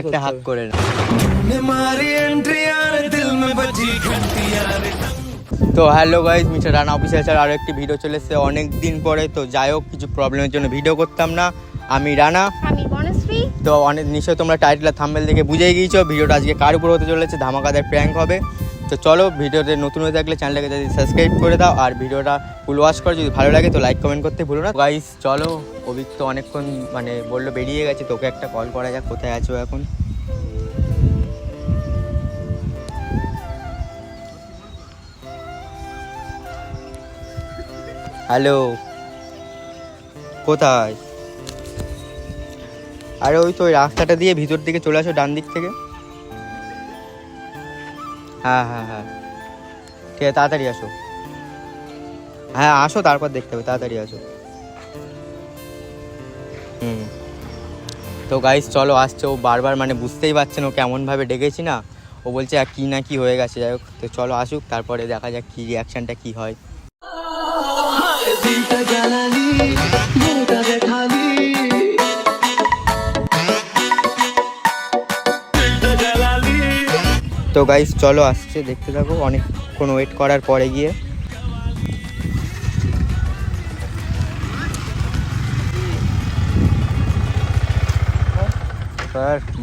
একটা হাত করে না। তো hello guys, mister Rana official আরও একটি ভিডিও চলে এসেছে অনেক দিন পরে। তো যাই হোক, কিছু প্রবলেমের জন্য ভিডিও করতাম না। আমি রানা, আমি বনশ্রী। তো অনেক নিশ্চয়ই তোমরা টাইটেল আর থাম্বনেল দেখে বুঝেই গিয়েছো ভিডিওটা আজকে কার উপর হতে চলেছে। ধামাকাদার প্র্যাঙ্ক হবে। তো চলো, ভিডিওতে নতুন হয়ে থাকলে চ্যানেলটাকে যদি সাবস্ক্রাইব করে দাও আর ভিডিওটা ফুল ওয়াচ করো। যদি ভালো লাগে তো লাইক কমেন্ট করতে ভুলো না। গাইজ চলো, অভিক তো অনেকক্ষণ বললো বেরিয়ে গেছে, তোকে একটা কল করা যাক। কোথায় আছো এখন? হ্যালো, কোথায়? আরে ওই তো ওই রাস্তাটা দিয়ে ভিতর দিকে চলে আসো, ডান দিক থেকে। হ্যাঁ হ্যাঁ হ্যাঁ, ঠিক আছে, তাড়াতাড়ি আসো। হ্যাঁ আসো, তারপর দেখতে হবে, তাড়াতাড়ি আসো। তো গাইস চলো, আসছে। ও বারবার বুঝতেই পারছে না, ও কেমনভাবে ডেকেছি না। ও বলছে আর কি না কি হয়ে গেছে। যাই হোক, তো চলো আসুক, তারপরে দেখা যাক কি রিয়াকশানটা কি হয়। তো গাইস চলো, আসছে, দেখতে থাকো। অনেকক্ষণ ওয়েট করার পরে গিয়ে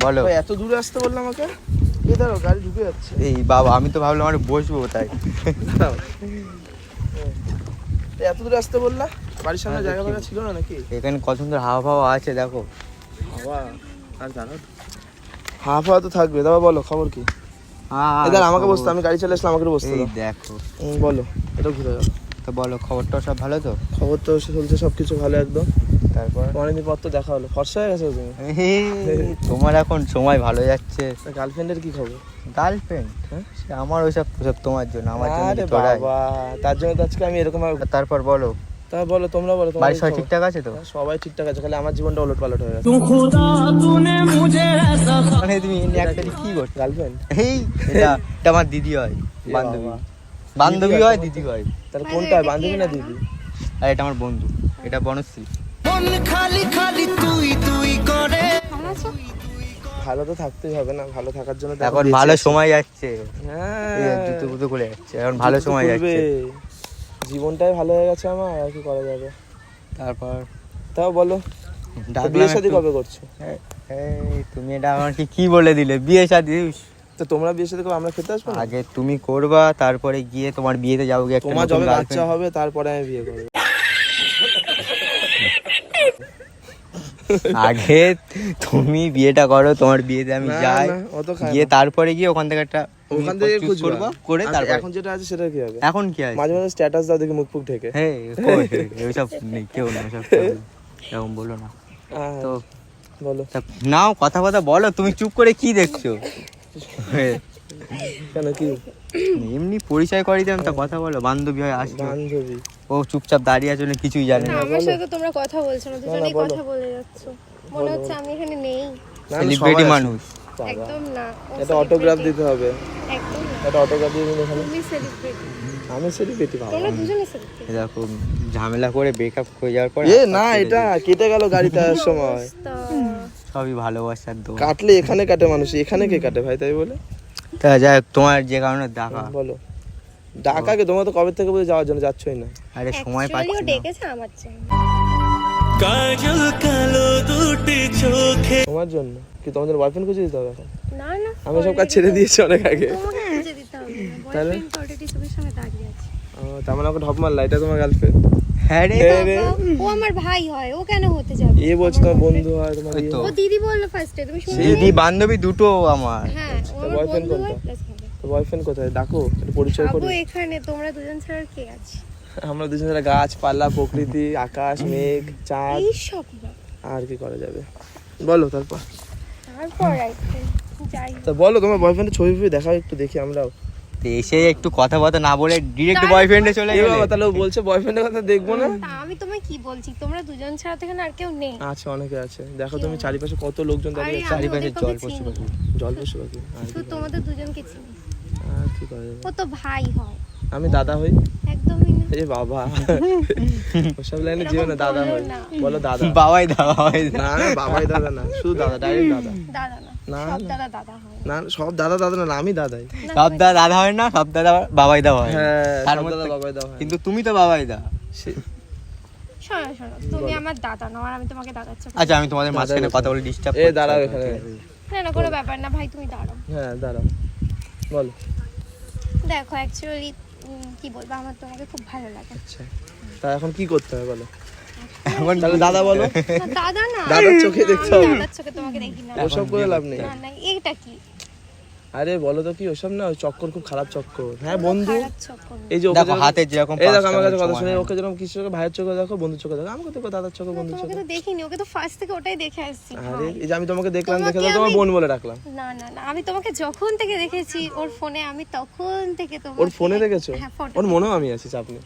বলো। এত দূরে আসতে বললাম আমাকে? এই দাঁড়াও, গাড়ি ঢুকে যাচ্ছে। এই বাবা, আমি তো ভাবলাম আর বসবো তাই। এত দূরে আসতে বললা? বাড়ির সামনে জায়গা ফাঁকা ছিল না নাকি? এখানে কত সুন্দর হাওয়া ফাওয়া আছে, দেখো। হাওয়া আর দাঁড়াও, হাওয়া ফাওয়া তো থাকবে। তারপর বলো, খবর কি? দাঁড়া, আমাকে বসতে, আমি গাড়ি চলে আসলাম, আমাকে বসতে দাও। দেখো, বলো, এটা ঘুরে যাও। তো বলো, খবরটা সব ভালো তো? খবর তো চলছে, সবকিছু ভালো একদম। তারপর অনেকদিন পর তো দেখা হলো, ফর্সা হয়ে গেছে তুমি। তোমার এখন সময় ভালো যাচ্ছে। গার্লফ্রেন্ডের কি খবর? গার্লফ্রেন্ড? হ্যাঁ, আমার ওইসব তোমার জন্য, আমার জন্য আরে তোরাই। বাবা, তার জন্য তো আজকে আমি এরকম। তারপর বলো, তা বলো, তোমরা বলো। বাড়ির সবাই ঠিকঠাক আছে তো? সবাই ঠিকঠাক আছে, খালি আমার জীবনটা ওলট পালট হয়ে গেছে। তুমি একটা কি করছো? গার্লফ্রেন্ড? এটা আমার দিদি হয়, বান্ধবী। বান্ধবী হয়, দিদি হয়। তাহলে কোনটা হয়, বান্ধবী না দিদি? আর এটা আমার বন্ধু, এটা বনশ্রী। ভালো তো থাকতেই হবে না? ভালো থাকার জন্য এখন ভালো সময় যাচ্ছে। হ্যাঁ, জুতো ফুতো খুলে যাচ্ছে, এখন ভালো সময় যাচ্ছে। জীবনটাই ভালো হয়ে গেছে আমার, আর কি করা যাবে। তারপর তাও বলো, বিয়ে শাদী কবে করছো? তুমি এটা আমাকে কি বলে দিলে? বিয়ে শাদী? তো তোমরা বিয়ে শাদী করো, আমরা খেতে আসবো না? আগে তুমি করবা, তারপরে গিয়ে তোমার বিয়েতে যাবো। তোমার যবে বাচ্চা হবে তারপরে আমি বিয়ে করবো। আগে তুমি বিয়েটা করো, তোমার বিয়েতে আমি যাই, গিয়ে তারপরে গিয়ে ওখান থেকে একটা ওখান থেকে করবো করে। তারপর এখন যেটা আছে সেটা কি হবে? এখন কি আছে? মাঝে মাঝে স্ট্যাটাস দাও, দেখি মুখ ফুক ঢেকে। হ্যাঁ, ওইসব নেই, কেউ না ওসব, এরকম বলো না তো। বলো, নাও, কথা বলো। তুমি চুপ করে কি দেখছো? কেন, কি? এমনি পরিচয় করি দিলাম, তা কথা বলো। বান্ধবী হয়, আসবে। বান্ধবী? ও চুপচাপ দাঁড়িয়ে আছে, কিছুই জানে না। আমার সাথে তোমরা কথা বলছো না, দুজনেই কথা বলে যাচ্ছো। মনে হচ্ছে আমি এখানে নেই। সেলিব্রিটি মানুষ। একদম না। এটা অটোগ্রাফ দিতে হবে। একদম না। এটা অটোগ্রাফ দিয়ে দিন এখানে। তুমি সেলিব্রিটি, আমি সেলিব্রিটি বাবা? তোমরা দুজনেই সেলিব্রিটি। দেখো, ঝামেলা করে ব্রেকআপ হয়ে যাওয়ার পর না, এটা কেটে গেল গাড়িতে আসার সময়। সবই ভালোবাসার দোষ। কাটলে এখানে কাটে মানুষ, এখানে কে কাটে ভাই? তাই বলে তা যাই হোক, তোমার যে কারণে ডাকা। বলো, ডাকাকে তোমরা তো কবে থেকে বলে যাওয়ার জন্য যাচ্ছই না। আরে সময় পাচ্ছি ও না। ডেকেছে আমার জন্য। কাজল কালো দুটি চোখে। তোমার জন্য কি? তোমার জন্য বয়ফ্রেন্ড খুঁজে দিতে হবে এখন? না না, আমি সব কাজ ছেড়ে দিয়েছি অনেক আগে। তোমাকে খুঁজে দিতে হবে না। বয়ফ্রেন্ড অলরেডি তোমার সঙ্গে দাঁড়িয়ে আছে। তার মানে আমাকে ঢপ মারলা, এটা তোমার গার্লফ্রেন্ড? হ্যাঁ রে, ও আমার ভাই হয়, ও কেন হতে যাবে? এ বলছে তোমার বন্ধু হয়, তোমার ওই তো। ও দিদি বললো ফার্স্টে, তুমি শুনলে? দিদি বান্ধবী দুটো আমার। হ্যাঁ, ও আমার বয়ফ্রেন্ড বন্ধু হয় কোনটা? প্লাস ভাই। তো বয়ফ্রেন্ড কোথায়? ডাকো, একটু পরিচয় আবু করি। এখানে, তোমরা দুজন ছাড়া আর কে আছে? আমরা দুজন যারা গাছপালা, প্রকৃতি, আকাশ, মেঘ, চাঁদ, এই সব না। আর কি করা যাবে বলো? তারপর যাই তা বলো, তোমার বয়ফ্রেন্ডের ছবি ফবি দেখাও, একটু দেখি আমরাও। তো এসে একটু কথা না বলে ডিরেক্ট বয়ফ্রেন্ডে চলে এই গেলে। বাবা, তাহলে ও বলছে বয়ফ্রেন্ডের কথা দেখবো না? তা আমি তোমায় কি বলছি, তোমরা দুজন ছাড়া তো এখানে আর কেউ নেই। আছে, অনেকে আছে। দেখো তুমি চারিপাশে কত লোকজন দাঁড়িয়ে আছে। আরে আমি চারিপাশে ওদেরকে জল চিনি। পশু পাখি। জল পশু পাখি, আর শুধু তোমাদের দুজনকে চিনি। কি করা যাবে? ও তো ভাই হয়। আমি দাদা হই? একদমই না। এই বাবা, ওসব লাইনে যেও না, দাদা হই। না। বলো দাদা। বাবাই দাদা হয় না না, বাবাই দাদা না, শুধু দাদা, ডাইরেক্ট দাদা। দাদা না। না সব না, দাদা দাদা হয় না সব দাদা দাদা না, আমি দাদাই। সব দাদা দাদা হয় না, সব দাদা বাবাই দা হয়। হ্যাঁ তার সব মধ্যে- দাদা বাবাই দাও হয়। কিন্তু তুমি তো বাবাই দা। শোনো শোনো, তুমি আমার দাদা নও, আর আমি তোমাকে দাদার চোখে আচ্ছা আমি তোমাদের মাঝখানে কথা বলে ডিস্টার্ব এ দাঁড়াও এখানে। না না, কোনো ব্যাপার না ভাই, তুমি দাঁড়াও। হ্যাঁ দাঁড়াও, বলো। দেখো অ্যাকচুয়ালি কি বলবো, আমার তোমাকে খুব ভালো লাগে। আচ্ছা তা এখন কি করতে হবে বলো? এখন তাহলে দাদা বলো। না, দাদা না, দাদার চোখে দেখতে আমি হবে। দাদার চোখে তোমাকে দেখি না। ওসব করে লাভ নেই। না না, এইটা কি আরে বলো তো কি ওসব না, ওই চক্কর খুব খারাপ চক্কর। হ্যাঁ বন্ধু, খারাপ চক্কর না। এই যে ওকে দেখো যেরকম- হাতে যেরকম এই দেখো পাঁচটা আমার কাছে কথা সময় শুনে, হয়। ওকে যেরকম কিছু চোখে ভাইয়ের চোখে দেখো, বন্ধুর চোখে দেখো, আমাকে তো দাদার চোখে না, বন্ধুর তোমাকে চোখে। তো দেখিনি, ওকে তো ফার্স্ট থেকে ওটাই দেখে আসছি আরে ভাই। এই যে আমি তোমাকে দেখলাম, তোমাকে দেখে তো তোমার আমি- বোন বলে রাখলাম। না না না, আমি তোমাকে যখন থেকে দেখেছি ওর ফোনে, আমি তখন থেকে তোমাকে ওর ফোনে দেখেছো? হ্যাঁ, photo ওর মনেও আমি আছি, চাপ নেই।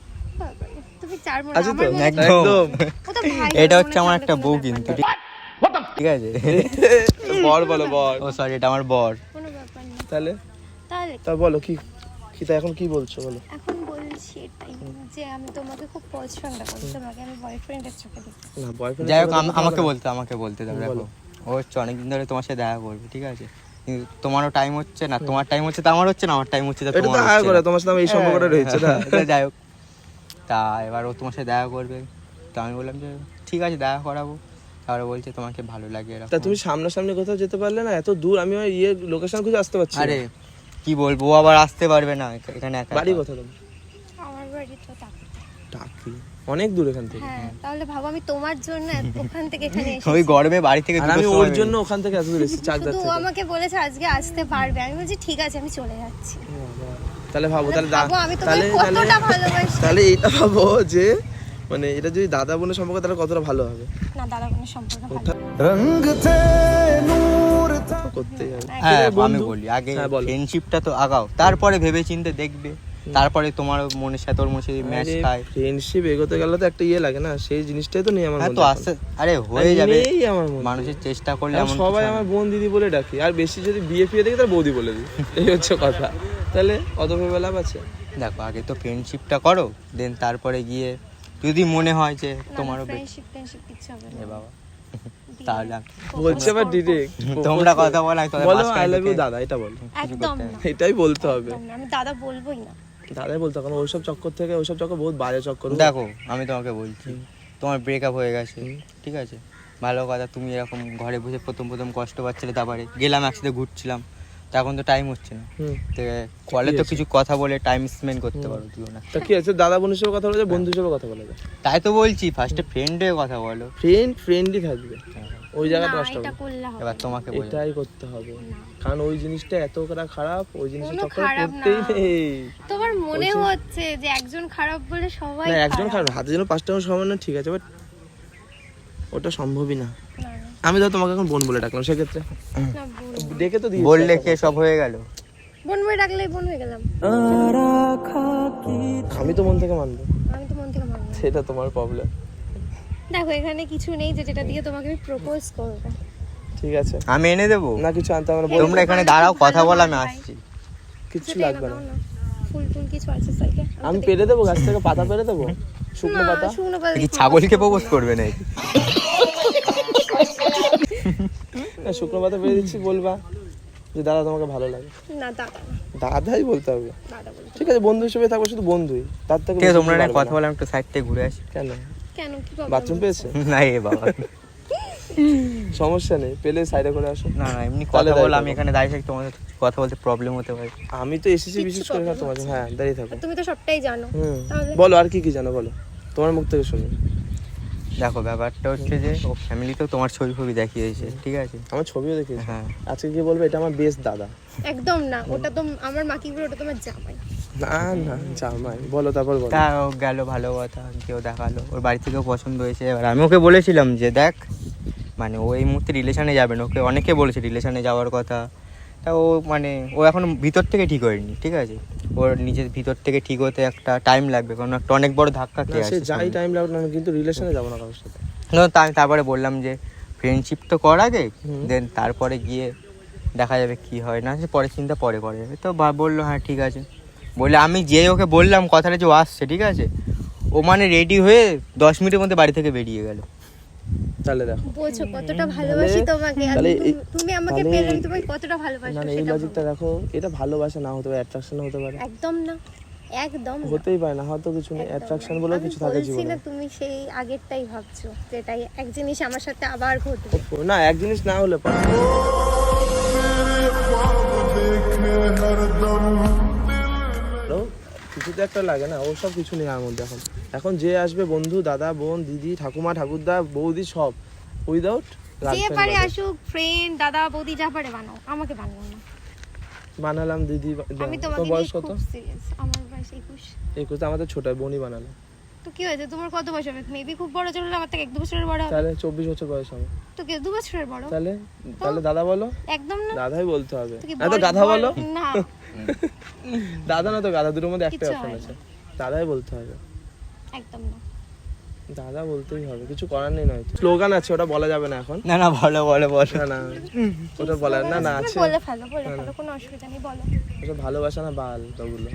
তুমি চার মনে আছি তো? আমার মনে একদম। একদম। ও তো ভাই, এটা ওর হচ্ছে মনে আমার থাকলে একটা কোনো বউ ব্যাপার কিন্তু, না। ঠিক আছে? বর বলো বর। ও সরি, এটা আমার বর। কোনো ব্যাপার না। তাহলে তাহলে তা বলো কি, কি তা এখন কি বলছো বলো? এখন বলছি এটাই যে আমি তোমাকে খুব পছন্দ করি, তোমাকে আমি বয়ফ্রেন্ডের চোখে দেখি। না বয়ফ্রেন্ড। যাই হোক আমাকে বলতে দাও। দেখো ও হচ্ছে অনেকদিন ধরে তোমার সাথে দেখা করবে, ঠিক আছে? কিন্তু তোমারও টাইম হচ্ছে না, তোমার টাইম হচ্ছে তা আমার হচ্ছে না, আমার টাইম হচ্ছে তা এটা তোমার তো হচ্ছে আয় করে না। তোমার সাথে আমার এই সম্পর্কটা রয়েছে না। তো যাই হোক, তা এবার ও তোমার সাথে দেখা করবে, তো আমি বললাম যে ঠিক আছে দেখা করাবো। তারপরে বলছে তোমাকে ভালো লাগে এরকম। তা তুমি সামনাসামনি কোথাও যেতে পারলে না? এত দূর আমি ওই ইয়ে লোকেশন খুঁজে আসতে পারছি না। আরে কি বলবো, ও আবার আসতে পারবে না এখানে একা বাড়ি একা। কোথায় তোমার? আমার বাড়ি তো টাকা। টাকি, অনেক দূর এখান থেকে। হ্যাঁ, তাহলে ভাবো আমি তোমার জন্য ওখান থেকে এখানে এসেছি। ওই গরমে বাড়ি থেকে আর দুটোর আমি সময় ওর বেরিয়ে- জন্য ওখান থেকে এত দূর এসেছি, চাকদার শুধু ও থেকে। আমাকে বলেছে আজকে আসতে পারবে, আমি বলছি ঠিক আছে আমি চলে যাচ্ছি। তাহলে ভাবো, তাহলে ভাবো আমি তোমাকে তাহলে কতটা ভালোবাসি। তাহলে এইটা ভাবো যে মানে এটা যদি দাদা বোনের সম্পর্ক, তাহলে কতটা ভালো হবে। না, দাদা বোনের সম্পর্ক ভালো। করতেই হবে। হ্যাঁ ঠিক আছে, আমি বন্ধু। বলি আগে হ্যাঁ, বলো। ফ্রেন্ডশিপটা তো আগাও, তারপরে ভেবে চিন্তে দেখবে, তারপরে তোমার মনের সাথে ওর মনের সাথে ম্যাচ খায়। ফ্রেন্ডশিপ এগোতে গেলে তো একটা ইয়ে লাগে না, সেই জিনিসটাই তো নেই আমার হ্যাঁ মধ্যে তো এখন। আস্তে, আরে হয়ে যাবে, নেই আমার মধ্যে। মানুষের চেষ্টা করলে আমি এমন সবাই কিছু আমার হয় বোন দিদি বলে ডাকি, আর বেশি যদি বিয়ে ফিয়ে দেখি তাহলে বৌদি বলে দিই, এই হচ্ছে কথা। তাহলে অত ভেবে লাভ আছে? না। দেখো আগে তো ফ্রেন্ডশিপটা করো, দেন তারপরে গিয়ে যদি মনে হয় যে তোমারও ফ্রেন্ডশিপ কিছু হবে এ না। বাবা, তাহলে বলছে আবার ডিরেক্ট তোমরা কথা বলো, আমি তোমাদের বলো মাঝখানে আই লাভ ইউ ঢুকে- দাদা, এটা বলো। একদম না, এটাই বলতে হবে। একদম না, আমি দাদা বলবোই না। দাদাই বলতে, কারণ ওইসব চক্কর থেকে, ওইসব চক্কর বহুত বাজে চক্কর। দেখো আমি তোমাকে বলছি, তোমার ব্রেকআপ হয়ে গেছে, ঠিক আছে, ভালো কথা, তুমি এরকম ঘরে বসে প্রথম প্রথম কষ্ট পাচ্ছিলে, তারপরে গেলাম একসাথে ঘুরছিলাম, তো এখন তো টাইম হচ্ছে না, হুম। তো কলে তো কিছু কথা বলে টাইম স্পেন্ড করতে পারো তুইও না। তা কি আছে, দাদা বোনের সাথে কথা বলা যায়, বন্ধুর সাথে কথা বলা যায়। তাই তো বলছি ফার্স্টে ফ্রেন্ড হয়ে কথা বলো, ফ্রেন্ডই থাকবে, ওই জায়গাটা না, নষ্ট এটা হবে। করলে হবে এবার না। তোমাকে বলি এটাই করতে হবে, কারণ ওই জিনিসটা এতটা খারাপ, ওই জিনিসটা কোনো চক্করে খারাপ না। পড়তেই নেই। তোমার মনে হচ্ছে যে একজন খারাপ বলে সবাই না একজন খারাপ, হাতে যেন 5টা সমান, ঠিক আছে, বাট ওটা সম্ভবই না। না, না, আমি ধর তোমাকে এখন বোন বলে ডাকলাম, সেক্ষেত্রে না, বোন। ডেকে তো দিয়েছি। বললে কে সব হয়ে গেল। বোন বলে ডাকলেই বোন হয়ে গেলাম। আমি তো মন থেকে মানবো, আমি তো মন থেকে মানবো। সেটা তোমার প্রবলেম। দেখো এখানে কিছু নেই যে যেটা দিয়ে তোমাকে আমি প্রপোজ করবো। ঠিক আছে, আমি এনে দেবো, না কিছু আনতে আমরা তোমরা এখানে দাঁড়াও, কথা বল, আমি আসছি। কিছু সেটা লাগবে এনে না। দাও না। ফুল টুল কিছু আছে সাইডে? আমি পেরে দেবো, গাছ থেকে পাতা পেরে দেবো, শুকনো পাতা। শুকনো পাতা কি দিয়ে ছাগলকে প্রপোজ করবে না? না, শুকনো পাতা পেরে দিচ্ছি, বলবা যে দাদা তোমাকে ভালো লাগে। না, দাদা না, দাদাই বলতে হবে, দাদা বলতে। ঠিক আছে, বন্ধু হিসেবে থাকবো, শুধু বন্ধুই, তার থেকে ঠিক আছে, বেশি তোমরা কিছু না পারবো কথা না। বলে আমি একটু সাইড থেকে ঘুরে আসি। কেন, কেন, কি problem বাথরুম হচ্ছে? পেয়েছে? না এ বাবা, সমস্যা নেই, পেলে সাইডে করে আসো। না না এমনি তাহলে কথা বলে দাঁড়িয়ে আমি থাকো। এখানে দাঁড়িয়ে থাকি, তোমাদের কথা বলতে প্রবলেম হতে পারে। আমি তো এসেছি বিশেষ করে না তোমার জন্য। হ্যাঁ দাঁড়িয়ে থাকো। তুমি তো সবটাই জানো। হুম, তাহলে বলো আর কি কি জানো, বলো, তোমার মুখ থেকে শুনি। দেখো ব্যাপারটা হচ্ছে যে ও ফ্যামিলিতেও তোমার ছবি ফবি দেখিয়েছে, ঠিক আছে? আমার ছবিও দেখিয়েছি। হ্যাঁ আজকে কি বলবো, এটা আমার বেস্ট দাদা। একদম না, ওটা তো আমার মা কি বলে, ওটা তোমার জামাই। না না জামাই, বলো তারপর বলো। তা ও গেল, ভালো কথা, কেউ দেখালো, ওর বাড়ি থেকেও পছন্দ হয়েছে। এবার আমি ওকে বলেছিলাম যে দেখ, মানে ও এই মুহূর্তে রিলেশনে যাবে না, ওকে অনেকে বলেছে রিলেশনে যাওয়ার কথা, তা ও মানে ও এখন ভিতর থেকে ঠিক হয়নি, ঠিক আছে? ওর নিজের ভিতর থেকে ঠিক হতে একটা টাইম লাগবে, কারণ একটা অনেক বড় ধাক্কা না খেয়ে সে আছে যাই সামনে। টাইম লাগবে না, আমি কিন্তু রিলেশনে যাবো না কারোর সাথে। তারপরে বললাম যে ফ্রেন্ডশিপ তো কর আগে, হুম। দেন তারপরে গিয়ে দেখা যাবে কি হয় না, সে পরে চিন্তা পরে করা যাবে। তো বললো হ্যাঁ ঠিক আছে, বলে আমি যে ওকে বললাম কথাটা যে ও আসছে, ঠিক আছে, ও মানে রেডি হয়ে 10 মিনিটের মধ্যে বাড়ি থেকে বেরিয়ে গেল। তাহলে দেখো বোঝো কতটা ভালোবাসি তোমাকে, আর তাহলে তুমি আমাকে তাহলে- পেলে আমি তোমাকে কতটা ভালোবাসি না না এই সেটা লজিকটা দেখো, এটা ভালোবাসা না হতে পারে, অ্যাট্রাকশন হতে পারে। একদম না, একদম না। হতেই পারে না, হয়তো কিছু নেই, একদম অ্যাট্রাকশন না। বলে আমি কিছু থাকে বলছি জীবনে। না, তুমি সেই আগেরটাই ভাবছো, যেটাই এক জিনিস আমার সাথে আবার ঘটবে। না এক জিনিস না হলে পারে। হ্যালো, কিছু তো একটা লাগে না, ও সব কিছু নেই আমার মধ্যে এখন। এখন যে আসবে বন্ধু, দাদা, বোন, দিদি, ঠাকুমা, ঠাকুরদা, বৌদি, সব উইদাউট যে পারে আসুক, ফ্রেন্ড, দাদা, বৌদি, যা পারে বানাও, আমাকে বানাও না। বানালাম দিদি। আমি তোমার তোমাকে বয়স নিয়ে কত? খুব সিরিয়াস। আমার বয়স 21। 21। আমাদের ছোট বোনই বানালো। তো কি হয়েছে, তোমার কত বয়স হবে? মেবি খুব বড় চলে আমার থেকে 1-2 বছরের বড় হবে। তাহলে 24 বছর বয়স আমার। তো কি 2 বছরের বড়? তাহলে তাহলে দাদা বলো। একদম না। দাদাই বলতে হবে, তো কি না তো গাধা বলো। না, দাদা না তো গাধা, দুটোর মধ্যে একটা কিচ্ছু অপশন হয় আছে। দাদাই বলতে হবে, একদম না। দাদা বলতেই হবে, কিছু করার নেই। নয় স্লোগান আছে, ওটা বলা যাবে না এখন। না না বলো বলো বলো। না না ওটা বলার না না তুমি আছে। বলে ফেলো, কোনো অসুবিধা নেই, বলো। ওসব ভালোবাসা না বাল ওগুলো।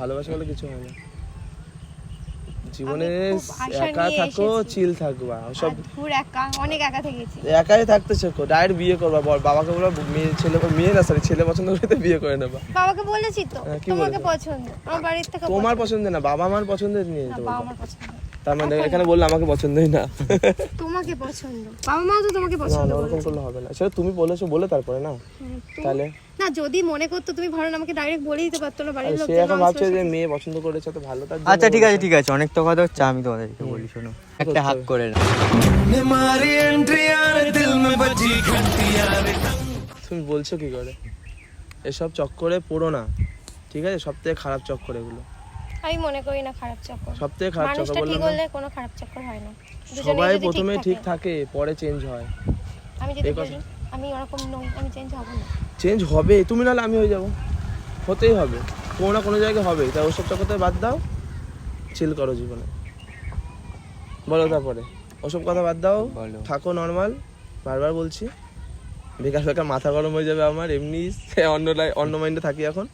ভালোবাসা বলে কিছু হয় না জীবনে। আমি খুব আশা একা নিয়ে থাকো, এসেছি। চিল থাকবা, ওসব দূর একা, অনেক একা থেকেছি। একাই থাকতে শেখো। ডাইরেক্ট বিয়ে করবা, বাবাকে বলো মেয়ে ছেলে, মেয়ে না সরি ছেলে পছন্দ করতে বিয়ে করে নেবা। বাবাকে বলেছি তো হ্যাঁ, কি তোমাকে বলেছো? পছন্দ, আমার বাড়ির থেকে তোমার পছন্দ না, বাবা মার পছন্দের নিয়ে না, যেতে বাবা বলবা। আমার পছন্দ। তার মানে এখানে বললে আমাকে পছন্দই না। তোমাকে পছন্দ, বাবা মা তো তোমাকে না পছন্দ না, ওরকম করেছে। করলে হবে না, সেটা তুমি বলেছো বলে তারপরে না। তাহলে না, যদি মনে করতো তুমি, ধরো আমাকে ডাইরেক্ট বলে দিতে পারতো না বাড়ির লোক সে যে এখন না, ভাবছে আমার যে সাথে- মেয়ে পছন্দ করেছে তো ভালো, তার জন্য আচ্ছা ঠিক আছে বলেছে। ঠিক আছে, অনেক তো কথা হচ্ছে, আমি তোমাদেরকে বলি শোনো, একটা হাক করে না। हमारी एंट्री आने दिल में बजी घंटियां रे। তুমি বলছো কি করে? এসব চক্করে পড়ো না, ঠিক আছে? সব থেকে খারাপ চক্কর এগুলো, আমি মনে করি না খারাপ চক্কর। সব থেকে খারাপ চক্কর মানুষটা ঠিক বললাম না? হলে কোনো খারাপ চক্কর হয় না। দুজনেই সবাই যদি প্রথমে ঠিক থাকে। থাকে, পরে চেঞ্জ হয়। আমি যদি এই কথা- বলি আমি ওরকম নই, আমি চেঞ্জ হব না। চেঞ্জ হবে, তুমি নাহলে আমি হয়ে যাব, হতেই হবে, কোনো না কোনো জায়গায় হবে। তাই ওসব চক্করতে বাদ দাও, চিল করো জীবনে। বলো তারপরে, ওসব কথা বাদ দাও, বলো। থাকো নর্মাল। বারবার বলছি, বেকার বেকার মাথা গরম হয়ে যাবে আমার, এমনি অন্য মাইন্ডে থাকি এখন।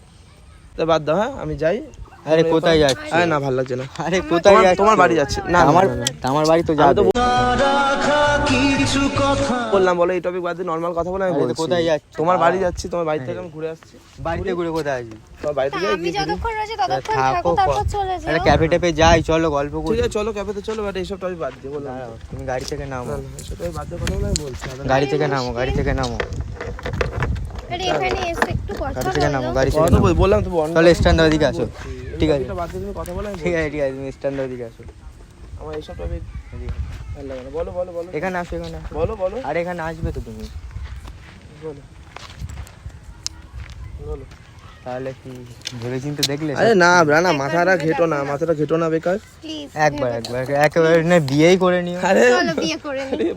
তা বাদ দাও, হ্যাঁ আমি যাই। আরে কোথায় যাচ্ছি? আরে না, ভালো লাগছে না। আরে কোথায় যাচ্ছি? তোমার বাড়ি যাচ্ছে না? আমার না, না, না। আমার বাড়ি তো আমি যাবে। তো রাখা কিছু কথা বললাম, বলো এই টপিক বাদ দিয়ে নর্মাল কথা বলে আমি আরে তো বলছি। কোথায় যাচ্ছি? তোমার বাড়ি যাচ্ছি, তোমার বাড়ি থেকে আমি ঘুরে আসছি। বাড়িতে ঘুরে কোথায় আসবি? তোমার বাড়িতে তা যাই আমি গিয়ে ঘুরি। যতক্ষণ রয়েছে ততক্ষণ থাকো, থাকো, তারপর চলে যাও। একটা ক্যাফে ট্যাফে যাই, চলো গল্প করি। ঠিক আছে চলো ক্যাফেতে চলো, বাট এইসব টপিক বাদ দিয়ে বললাম। দাঁড়াও, তুমি গাড়ি থেকে নামো, না না এইসব টপিক বাদ দিয়ে কথা বলে আমি বলছি। গাড়ি থেকে নামো, গাড়ি থেকে নামো, আরে এখানে এসে একটু কথা গাড়ি থেকে নামো, বলো। গাড়ি থেকে কথা তো নামো। বললাম তো, তাহলে স্ট্যান্ড দিকে আসো। ঠিক আছে। এটা বাদ দিয়ে তুমি কথা বলে আমি ঠিক বলছি। আছে ঠিক আছে, তুমি স্ট্যান্ড দিকে আসো। আমার এইসব টপিক ভালো লাগে না। বলো বলো বলো এখানে আসো, এখানে আসো। বলো বলো আরে এখানে আসবে তো তুমি, বলো বলো। তাহলে কি ভেবেচিন্তে দেখলে? আরে না না, মাথাটা ঘেটো না, মাথাটা ঘেটো না বেকার। প্লিজ একবার একবার একেবারে না বিয়েই করে নিও। আরে চলো বিয়ে করে নি।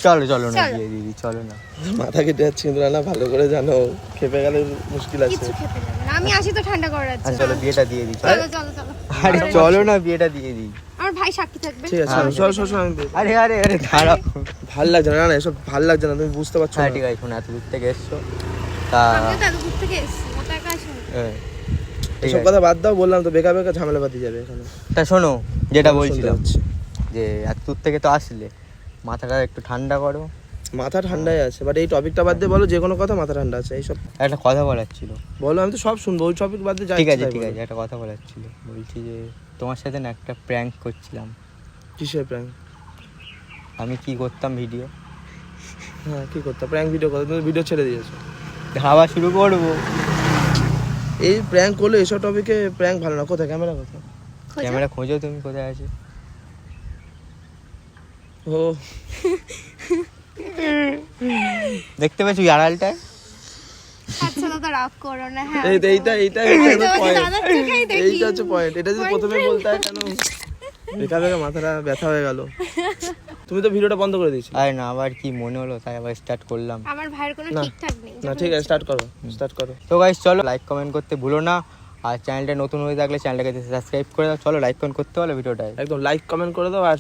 চলো চলো না, চলো। বিয়ে দিদি চলো না। মাথা কেটে যাচ্ছে কিন্তু না, ভালো করে জানো খেপে গেলে মুশকিল আছে। কিছু খেতে যাবে না, আমি আসি তো ঠান্ডা করার আচ্ছা জন্য। চলো বিয়েটা দিয়ে দিই। চলো চলো চলো, আরে চলো না বিয়েটা দিয়ে দিই। আমার ভাই সাক্ষী থাকবে। ঠিক আছে চলো চলো চলো, আমি আরে আরে আরে দাঁড়াও। ভাল লাগছে না, না না এসব ভাল লাগছে না, তুমি বুঝতে পারছো হ্যাঁ না। ঠিক আছে, শোনো এত দূর থেকে এসছো তা আমিও তো এত দূর থেকে এসেছি, অত একা আসিনি। হ্যাঁ, ঠিক এসব আছে। কথা বাদ দাও, বললাম তো বেকার বেকার ঝামেলা বাদি যাবে এখানে। তা শোনো যেটা শুনতে বলছিলাম, পাচ্ছি। যে এত দূর থেকে তো আসলে মাথাটা একটু ঠান্ডা করো। মাথা ঠান্ডাই আছে, বাট এই টপিকটা বাদ দিয়ে বলো, যে কোনো কথা মাথা ঠান্ডা আছে। এইসব একটা কথা বলার ছিল। বলো, আমি তো সব শুনবো, ওই টপিক বাদ দিয়ে যাই। ঠিক আছে ঠিক আছে, একটা কথা বলার ছিল। বলছি যে তোমার সাথে না একটা প্র্যাঙ্ক করছিলাম। কিসের প্র্যাঙ্ক? আমি কি করতাম ভিডিও, হ্যাঁ কি করতে প্র্যাঙ্ক ভিডিও করতে, তুমি ভিডিও ছেড়ে দিয়েছো। ভাবা শুরু করবো। এই প্র্যাঙ্ক করলে এসব টপিকে প্র্যাঙ্ক ভালো না। কোথায় ক্যামেরা, কোথায়? খোঁজো। ক্যামেরা খোঁজো, তুমি কোথায় আছো? ও দেখতে পাচ্ছ আড়ালটায়? আচ্ছা দাদা রাগ করো না। হ্যাঁ এইটা তোমাকে পয়েন্ট, দাদার চোখেই দেখি। এইটা হচ্ছে পয়েন্ট। এটা যদি প্রথমে বলতে হয় কেন বেকার বেকার মাথাটা ব্যথা হয়ে গেল। তুমি তো ভিডিওটা বন্ধ করে দিয়েছো। আরে না, আবার কি মনে হলো তাই আবার স্টার্ট করলাম। আমার ভাইয়ের কোনো না। ঠিকঠাক নেই। না ঠিক আছে, স্টার্ট করো স্টার্ট করো। তো গাইস চলো লাইক কমেন্ট করতে ভুলো না, আর চ্যানেলটা নতুন হয়ে থাকলে চ্যানেলটাকে সাবস্ক্রাইব করে দাও। চলো লাইক কমেন্ট করতে হলো ভিডিওটায়। একদম লাইক কমেন্ট করে দাও, আর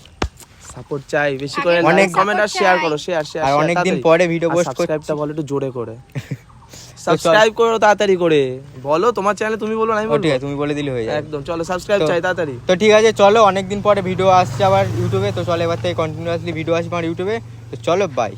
সাপোর্ট চাই বেশি করে। অনেক অনেক কমেন্ট আর support শেয়ার চাই। করো, শেয়ার শেয়ার। আর অনেকদিন পরে ভিডিও পোস্ট করছি। সাবস্ক্রাইবটা বলো একটু জোরে করে। সাবস্ক্রাইব করো তাড়াতাড়ি করে, বলো তোমার চ্যানেলে তুমি বলো না আমি ও ঠিক বলবো, আছে, তুমি বলে দিলে হয়ে যাবে। একদম চলো সাবস্ক্রাইব চাই তাড়াতাড়ি। তো ঠিক আছে চলো, অনেকদিন পরে ভিডিও আসছে আবার ইউটিউবে, তো চলো এবার থেকে কন্টিনিউয়াসলি ভিডিও আসবে আমার ইউটিউবে, তো চলো বাই।